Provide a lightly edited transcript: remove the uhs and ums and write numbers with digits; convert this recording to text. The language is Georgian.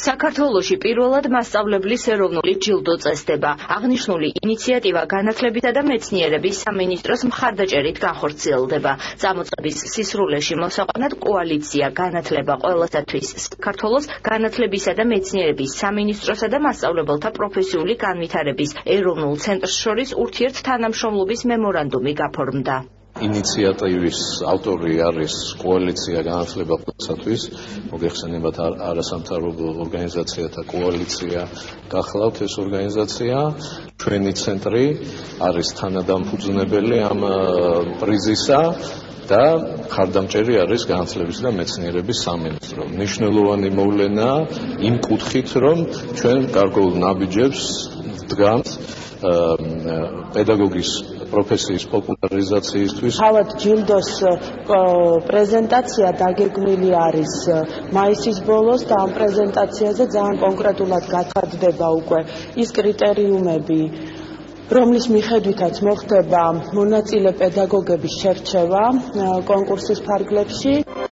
საქართველოში პირველად მასწავლებლის ეროვნული ჯილდო წესდება. აღნიშნული ინიციატივა განათლებისა და მეცნიერების სამინისტროს მხარდაჭერით განხორციელდება. წამოწყების სისრულეში მოსაყვანად კოალიცია განათლება ყველასათვის საქართველოს განათლებისა და მეცნიერების სამინისტროსა და მასწავლებელთა პროფესიული განვითარების ეროვნულ ცენტრს შორის ურთიერთთანამშრომლობის მემორანდუმი გაფორმდა. ინიციატივის ავტორი არის კოალიცია განათლება ყველასათვის, მოგეხსენებათ არასამთავრობო ორგანიზაციათა კოალიცია, გახლავთ ეს ორგანიზაცია, ჩვენი ცენტრი არის თანადამფუძნებელი ამ პრიზისა და მხარდამჭერი არის განათლების და მეცნიერების სამინისტრო. მნიშვნელოვანი მოვლენა იმ კუთხით, რომ ჩვენ გარკვეულ ნაბიჯებს დგამთ პედაგოგის პროფესიის პოპულარიზაციისთვის. თავად ჯილდოს პრეზენტაცია დაგეგმილი არის მაისის ბოლოს და ამ პრეზენტაციაზე ძალიან კონკრეტულად გაცხადდება უკვე ის კრიტერიუმები, რომლის მიხედვითაც მოხდება მონაწილე პედაგოგების შერჩევა კონკურსის ფარგლებში.